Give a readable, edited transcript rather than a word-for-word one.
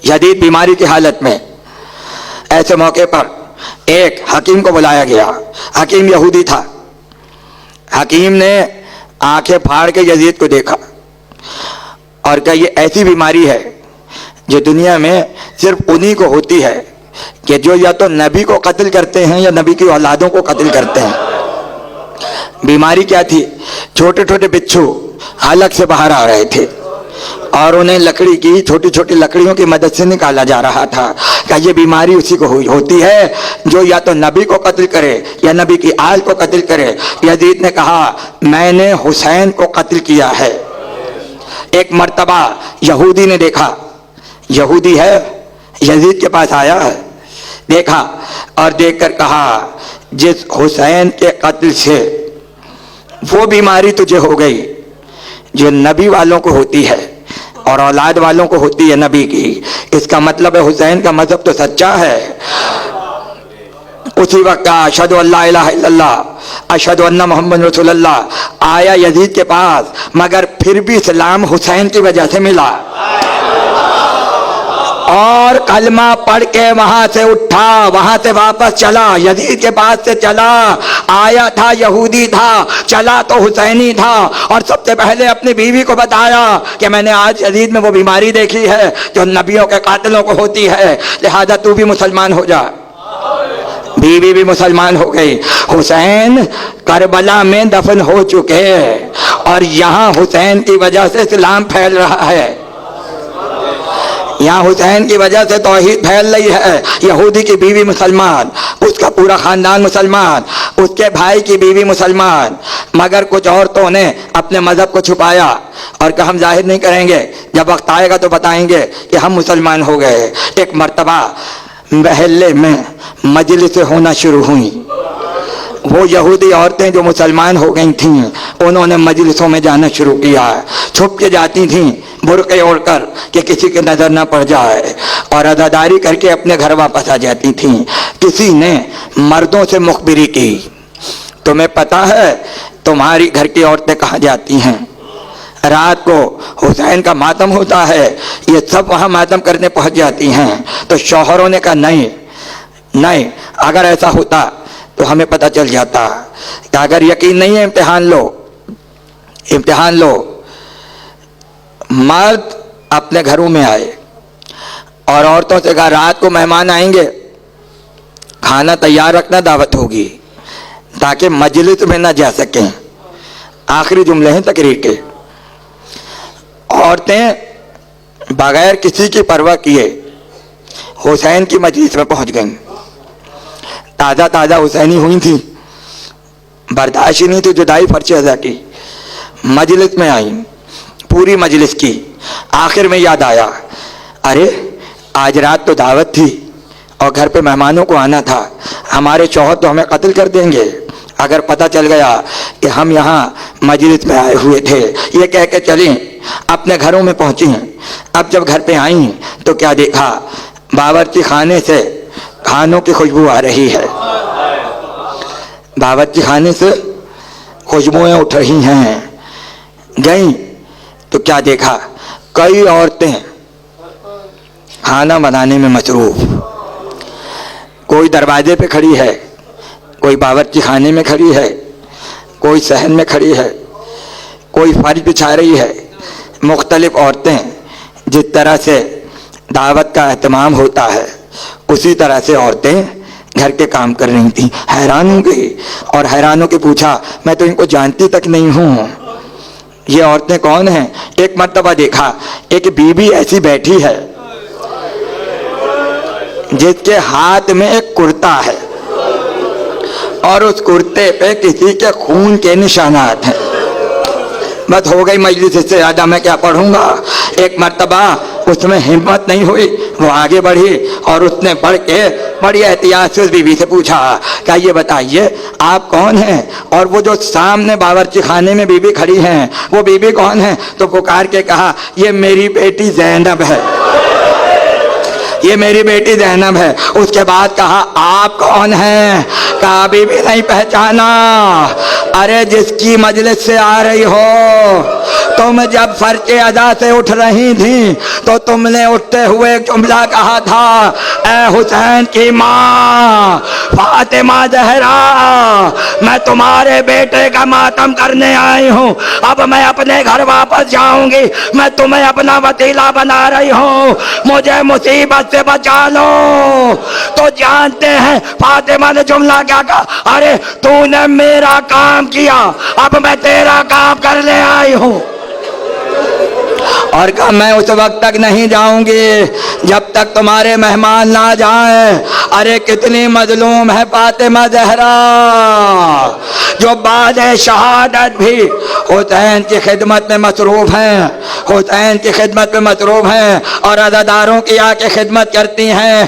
शदीद बीमारी की हालत में। ऐसे मौके पर एक हकीम को बुलाया गया। हकीम यहूदी था। हकीम ने आंखें फाड़ के यजीद को देखा और कहा, ये ऐसी बीमारी है जो दुनिया में सिर्फ उन्हीं को होती है कि जो या तो नबी को कत्ल करते हैं या नबी की औलादों को कत्ल करते हैं। बीमारी क्या थी? छोटे छोटे बिच्छू हलक से बाहर आ रहे थे और उन्हें लकड़ी की छोटी छोटी लकड़ियों की मदद से निकाला जा रहा था। क्या ये बीमारी उसी को होती है जो या तो नबी को कत्ल करे या नबी की आल को कत्ल करे। यजीद ने कहा, मैंने हुसैन को कत्ल किया है। एक मर्तबा यहूदी ने देखा, यहूदी है, यजीद के पास आया, देखा और देखकर कहा, जिस हुसैन के कत्ल से वो बीमारी तुझे हो गई जो नबी वालों को होती है और औलाद वालों को होती है नबी की, इसका मतलब है हुसैन का मजहब तो सच्चा है। उसी वक्त अशहदु अल्ला इलाहा इल्लल्लाह अशहदु अन्ना मोहम्मद रसूलुल्लाह आया यजीद के पास, मगर फिर भी इस्लाम हुसैन की वजह से मिला और कलमा पढ़ के वहां से उठा, वहां से वापस चला, यजीद के पास से चला। आया था यहूदी था, चला तो हुसैनी था और सबसे पहले अपनी बीवी को बताया कि मैंने आज यजीद में वो बीमारी देखी है जो नबियों के कातिलों को होती है, लिहाजा तू भी मुसलमान हो जा। बीवी भी मुसलमान हो गई। हुसैन करबला में दफन हो चुके और यहाँ हुसैन की वजह से इस्लाम फैल रहा है। यहाँ हुसैन की वजह से तौहीद फैल रही है। यहूदी की बीवी मुसलमान, उसका पूरा खानदान मुसलमान, उसके भाई की बीवी मुसलमान, मगर कुछ औरतों ने अपने मजहब को छुपाया और कहा हम जाहिर नहीं करेंगे, जब वक्त आएगा तो बताएंगे कि हम मुसलमान हो गए। एक मर्तबा महल्ले में मजलिसें होना शुरू हुई। वो यहूदी औरतें जो मुसलमान हो गई थीं, उन्होंने मजलिसों में जाना शुरू किया। छुप के जाती थीं बुर्के ओढ़कर कि किसी की नज़र ना पड़ जाए और अदादारी करके अपने घर वापस आ जाती थीं। किसी ने मर्दों से मुखबिरी की, तुम्हें पता है तुम्हारी घर की औरतें कहाँ जाती हैं? रात को हुसैन का मातम होता है, ये सब वहाँ मातम करने पहुँच जाती हैं। तो शौहरों ने कहा नहीं नहीं, अगर ऐसा होता तो हमें पता चल जाता। अगर यकीन नहीं है इम्तिहान लो, इम्तिहान लो। मर्द अपने घरों में आए और औरतों से कहा रात को मेहमान आएंगे, खाना तैयार रखना, दावत होगी, ताकि मजलिस में ना जा सकें। आखिरी जुमले हैं तकरीर के। औरतें बगैर किसी की परवाह किए हुसैन की मजलिस में पहुंच गईं। ताज़ा ताज़ा हुसैनी हुई थी, बर्दाश्त ही नहीं थी जुदाई फर्श अज़ा की। मजलिस में आई, पूरी मजलिस की। आखिर में याद आया, अरे आज रात तो दावत थी और घर पे मेहमानों को आना था, हमारे शौहर तो हमें कत्ल कर देंगे अगर पता चल गया कि हम यहाँ मजलिस में आए हुए थे। ये कह के चली, अपने घरों में पहुँची। अब जब घर पे आई तो क्या देखा, बावर्ची खाने से खानों की खुशबू आ रही है। बावर्ची खाने से खुशबुएं उठ रही हैं। गई तो क्या देखा, कई औरतें खाना बनाने में मसरूफ। कोई दरवाजे पे खड़ी है, कोई बावर्ची खाने में खड़ी है, कोई सहन में खड़ी है, कोई फर्श बिछा रही है। मुख्तलिफ औरतें जिस तरह से दावत का एहतमाम होता है उसी तरह से औरतें घर के काम कर रही थी। हैरान हो गई और हैरानों के पूछा, मैं तो इनको जानती तक नहीं हूँ, ये औरतें कौन हैं? एक मर्तबा देखा, एक बीबी ऐसी बैठी है जिसके हाथ में एक कुर्ता है और उस कुर्ते पे किसी के खून के निशानात हैं। बस हो गई मजलिस, इससे ज़्यादा मैं क्या पढ़ूंगा। एक मर्तबा उसमें हिम्मत नहीं हुई, वो आगे बढ़ी और उसने बढ़ के बड़ी एहतियात से उस बीवी से पूछा, क्या ये बताइए आप कौन हैं? और वो जो सामने बावर्ची खाने में बीबी खड़ी हैं वो बीबी कौन है? तो पुकार के कहा, ये मेरी बेटी ज़ैनब है, ये मेरी बेटी ज़ैनब है। उसके बाद कहा, आप कौन हैं? कहा बीबी नहीं पहचाना। अरे जिसकी मजलिस से आ रही हो, تم جب فرش ادا سے اٹھ رہی تھی تو تم نے اٹھتے ہوئے ایک جملہ کہا تھا، اے حسین کی ماں فاطمہ زہرا، میں تمہارے بیٹے کا ماتم کرنے آئی ہوں، اب میں اپنے گھر واپس جاؤں گی، میں تمہیں اپنا وسیلہ بنا رہی ہوں، مجھے مصیبت سے بچا لو۔ تو جانتے ہیں فاطمہ نے جملہ کیا کہا، ارے تو نے میرا کام کیا، اب میں تیرا کام کرنے آئی ہوں۔ اور کہا میں اس وقت تک نہیں جاؤں گی جب تک تمہارے مہمان نہ جائیں۔ ارے کتنی مظلوم ہے فاطمہ زہرا، جو بعد شہادت بھی حسین کی خدمت میں مصروف ہیں، حسین کی خدمت میں مصروف ہیں اور عزاداروں کی آ کے خدمت کرتی ہیں۔